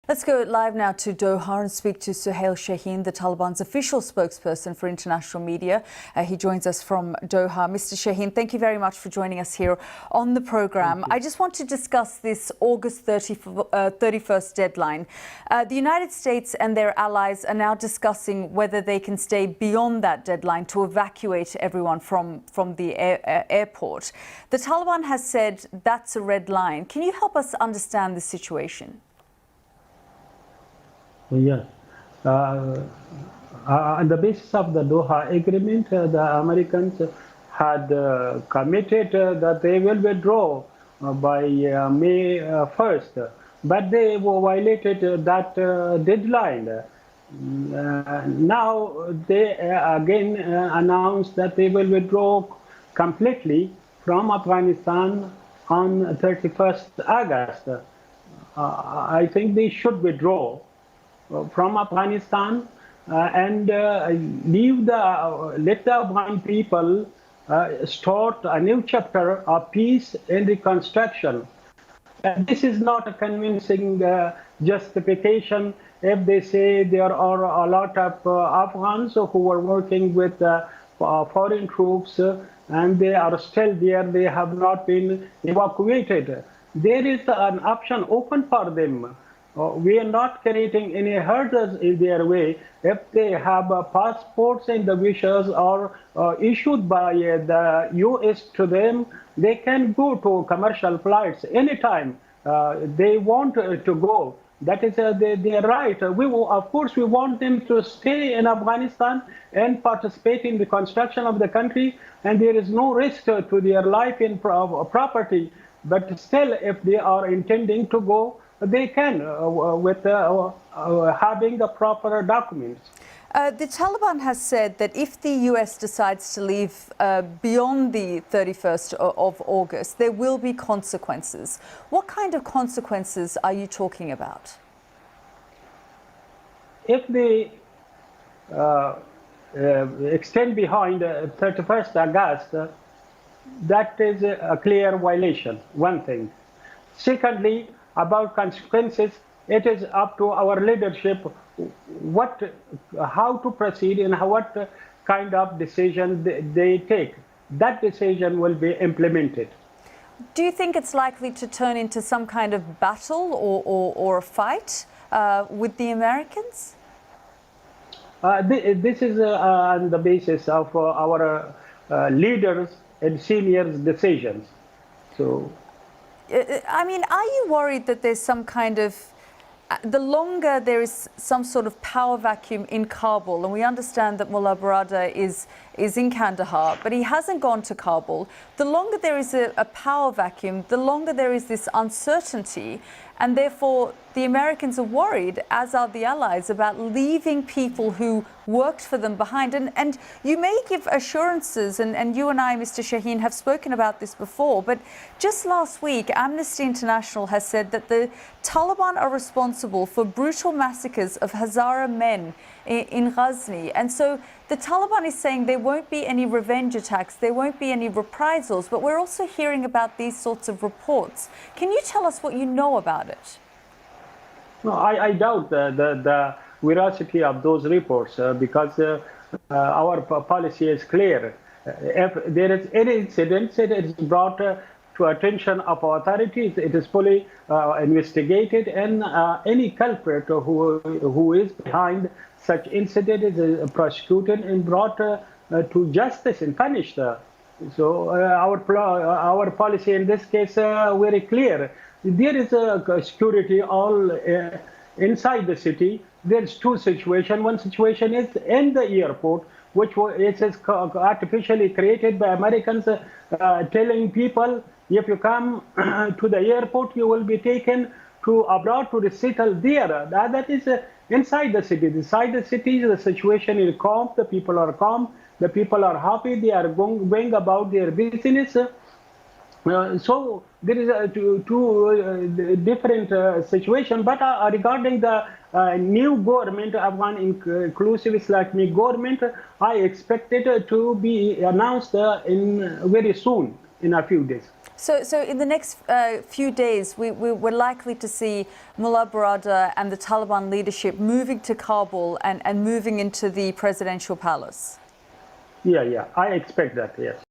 Let's go live now to Doha and speak to Suhail Shaheen, the Taliban's official spokesperson for international media. He joins us from Doha. Mr. Shaheen, thank you very much for joining us here on the programme. I just want to discuss this August 31st deadline. The United States and their allies are now discussing whether they can stay beyond that deadline to evacuate everyone from the airport. The Taliban has said that's a red line. Can you help us understand the situation? Yes. On the basis of the Doha agreement, the Americans had committed that they will withdraw by May 1st, but they violated that deadline. Now they again announced that they will withdraw completely from Afghanistan on 31st August. I think they should withdraw from Afghanistan and let the Afghan people start a new chapter of peace and reconstruction. And this is not a convincing justification if they say there are a lot of Afghans who are working with foreign troops and they are still there, they have not been evacuated. There is an option open for them. We are not creating any hurdles in their way. If they have passports and the visas are issued by the U.S. to them, they can go to commercial flights anytime they want to go. That is their right. Of course, we want them to stay in Afghanistan and participate in the construction of the country, and there is no risk to their life and property. But still, if they are intending to go, they can with having the proper documents. The Taliban has said that if the US decides to leave beyond the 31st of August, there will be consequences. What kind of consequences are you talking about? If they extend behind 31st August, that is a clear violation, one thing. Secondly, about consequences, it is up to our leadership how to proceed and what kind of decision they take. That decision will be implemented. Do you think it's likely to turn into some kind of battle or a fight with the Americans? This is on the basis of our leaders and seniors' decisions. So, I mean, are you worried that there's some kind of, the longer there is some sort of power vacuum in Kabul, and we understand that Mullah Baradar is in Kandahar, but he hasn't gone to Kabul, the longer there is a power vacuum, the longer there is this uncertainty, and therefore the Americans are worried, as are the allies, about leaving people who worked for them behind. And you may give assurances, and you and I, Mr. Shaheen, have spoken about this before, but just last week, Amnesty International has said that the Taliban are responsible for brutal massacres of Hazara men in Ghazni. And so the Taliban is saying there won't be any revenge attacks, there won't be any reprisals, but we're also hearing about these sorts of reports. Can you tell us what you know about it? No, I doubt the veracity of those reports because our policy is clear. If there is any incident, it is brought to attention of authorities. It is fully investigated, and any culprit who is behind such incident is prosecuted and brought to justice and punished. So our policy in this case very clear. There is a security all inside the city. There's two situations. One situation is in the airport, which it is artificially created by Americans, telling people, if you come to the airport, you will be taken to abroad to settle there. That is inside the city. Inside the city, the situation is calm. The people are calm. The people are happy. They are going about their business. So there is two different situations. But regarding the new government, Afghan inclusive Islamic government, I expect it to be announced in very soon, in a few days. So in the next few days, we're likely to see Mullah Baradar and the Taliban leadership moving to Kabul and moving into the presidential palace. Yeah, I expect that, yes.